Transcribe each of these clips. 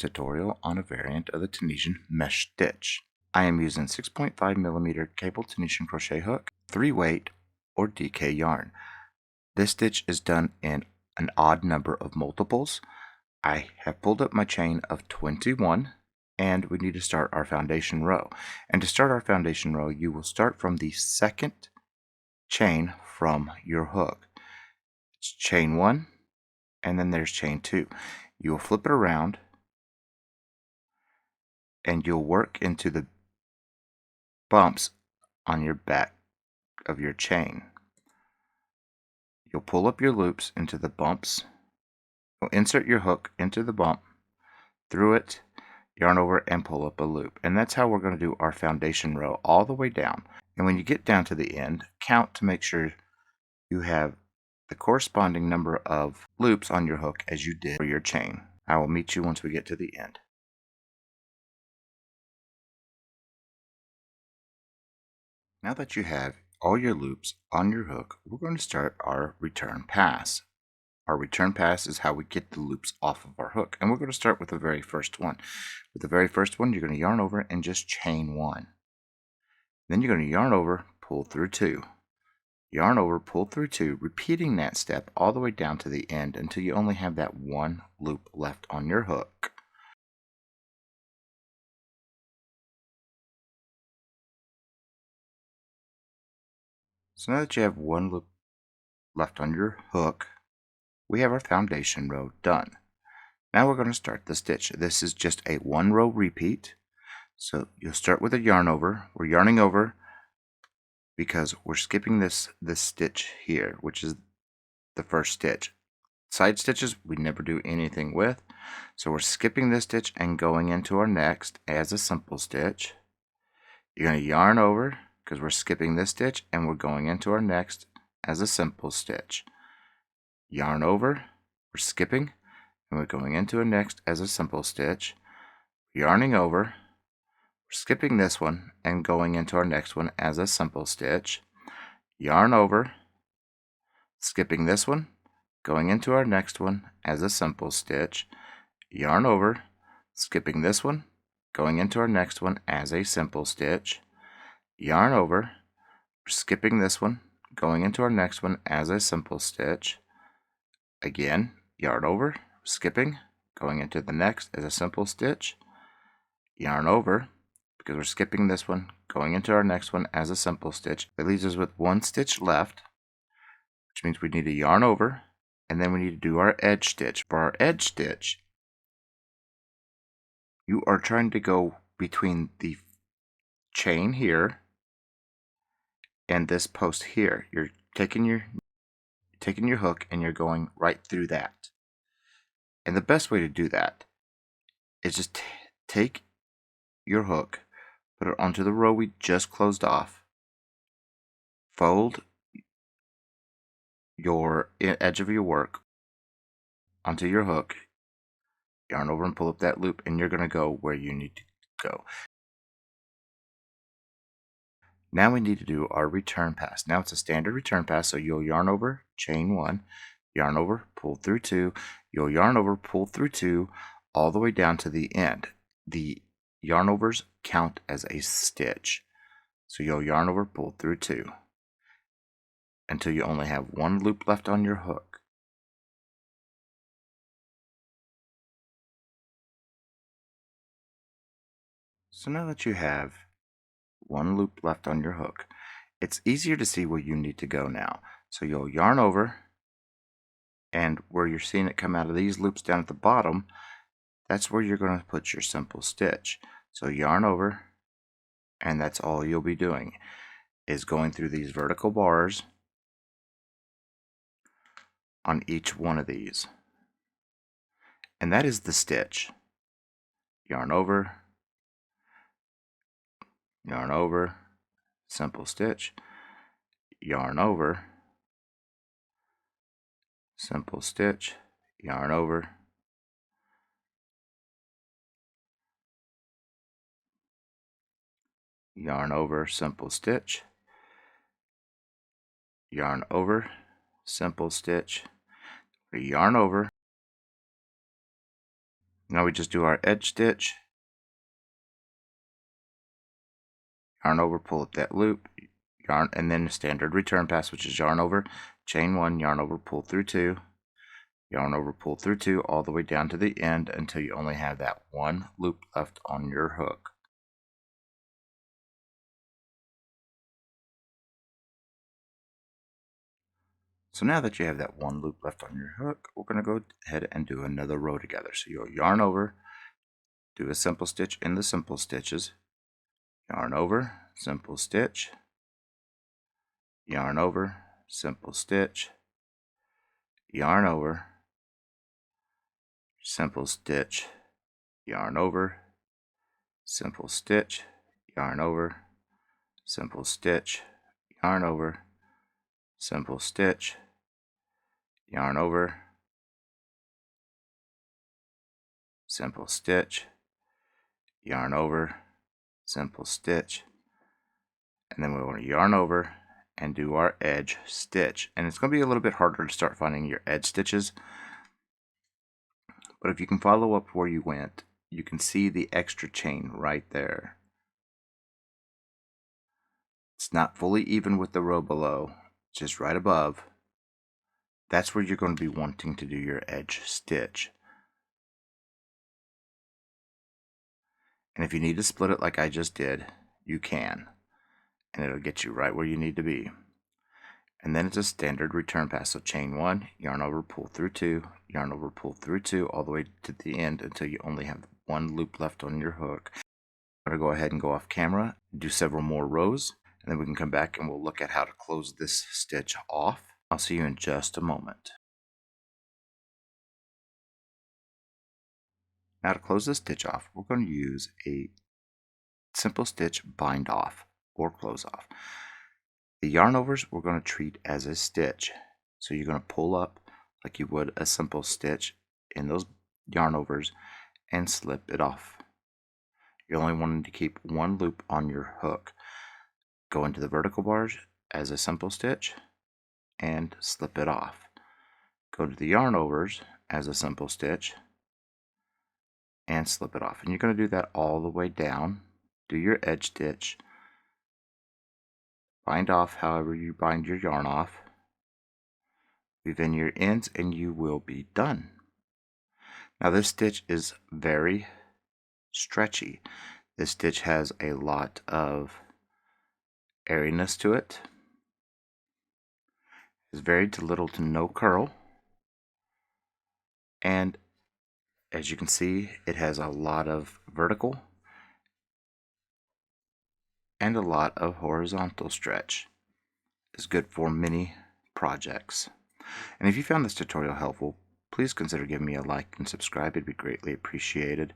tutorial on a variant of the Tunisian Mesh Stitch. I am using 6.5mm cable Tunisian crochet hook, 3-weight or DK yarn. This stitch is done in an odd number of multiples. I have pulled up my chain of 21 and we need to start our foundation row. And to start our foundation row, you will start from the second chain from your hook. It's chain 1 and then there's chain 2. You will flip it around and you'll work into the bumps on your back of your chain. You'll pull up your loops into the bumps. You'll insert your hook into the bump, through it, yarn over and pull up a loop. And that's how we're going to do our foundation row all the way down. And when you get down to the end, count to make sure you have the corresponding number of loops on your hook as you did for your chain. I will meet you once we get to the end. Now that you have all your loops on your hook, we're going to start our return pass. Our return pass is how we get the loops off of our hook, and we're going to start with the very first one. With the very first one, you're going to yarn over and just chain 1. Then you're going to yarn over, pull through 2. Yarn over, pull through 2, repeating that step all the way down to the end until you only have that one loop left on your hook. So now that you have one loop left on your hook, we have our foundation row done. Now we're going to start the stitch. This is just a 1 row repeat. So you'll start with a yarn over. We're yarning over because we're skipping this stitch here, which is the first stitch. Side stitches we never do anything with. So we're skipping this stitch and going into our next as a simple stitch. You're going to yarn over because we're skipping this stitch and we're going into our next as a simple stitch. Yarn over, we're skipping, and we're going into a next as a simple stitch. Yarning over, we're skipping this one and going into our next one as a simple stitch. Yarn over, skipping this one, going into our next one as a simple stitch. Yarn over, skipping this one, going into our next one as a simple stitch. Yarn over, we're skipping this one, going into our next one as a simple stitch. Again, yarn over, skipping, going into the next as a simple stitch. Yarn over, because we're skipping this one, going into our next one as a simple stitch. It leaves us with one stitch left, which means we need to yarn over, and then we need to do our edge stitch. For our edge stitch, you are trying to go between the chain here and this post here. You're taking your hook and you're going right through that. And the best way to do that is just take your hook, put it onto the row we just closed off, fold your edge of your work onto your hook, yarn over and pull up that loop, and you're going to go where you need to go. Now we need to do our return pass. Now it's a standard return pass, so you'll yarn over, chain 1, yarn over, pull through 2, you'll yarn over, pull through 2, all the way down to the end. The yarn overs count as a stitch. So you'll yarn over, pull through 2 until you only have one loop left on your hook. So now that you have one loop left on your hook, it's easier to see where you need to go now. So you'll yarn over, and where you're seeing it come out of these loops down at the bottom, that's where you're going to put your simple stitch. So yarn over, and that's all you'll be doing, is going through these vertical bars on each one of these. And that is the stitch. Yarn over, simple stitch, yarn over, simple stitch, yarn over, yarn over, simple stitch, yarn over, simple stitch, yarn over, Now we just do our edge stitch, yarn over, pull up that loop, yarn, and then the standard return pass, which is yarn over, chain 1, yarn over, pull through 2, yarn over, pull through 2, all the way down to the end until you only have that one loop left on your hook. So now that you have that one loop left on your hook, we're going to go ahead and do another row together. So you'll yarn over, do a simple stitch in the simple stitches, yarn over, simple stitch, yarn over, simple stitch, yarn over, simple stitch, yarn over, simple stitch, yarn over, simple stitch, yarn over, simple stitch, yarn over, simple stitch, yarn over, simple stitch, and then we want to yarn over and do our edge stitch. And it's going to be a little bit harder to start finding your edge stitches, but if you can follow up where you went, you can see the extra chain right there. It's not fully even with the row below, just right above. That's where you're going to be wanting to do your edge stitch. And if you need to split it like I just did, you can, and it'll get you right where you need to be. And then it's a standard return pass. So chain 1, yarn over, pull through 2, yarn over, pull through 2, all the way to the end until you only have one loop left on your hook. I'm going to go ahead and go off camera, do several more rows, and then we can come back and we'll look at how to close this stitch off. I'll see you in just a moment. Now to close this stitch off, we're going to use a simple stitch bind off or close off. The yarn overs we're going to treat as a stitch. So you're going to pull up like you would a simple stitch in those yarn overs and slip it off. You're only wanting to keep one loop on your hook. Go into the vertical bars as a simple stitch and slip it off. Go to the yarn overs as a simple stitch and slip it off. And you're going to do that all the way down. Do your edge stitch. Bind off however you bind your yarn off. Weave in your ends and you will be done. Now this stitch is very stretchy. This stitch has a lot of airiness to it. It's very little to no curl. And as you can see, it has a lot of vertical and a lot of horizontal stretch. It's good for many projects. And if you found this tutorial helpful, please consider giving me a like and subscribe. It'd be greatly appreciated.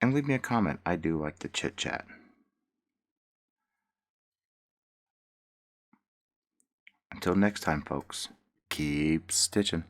And leave me a comment. I do like to chit chat. Until next time, folks, keep stitching.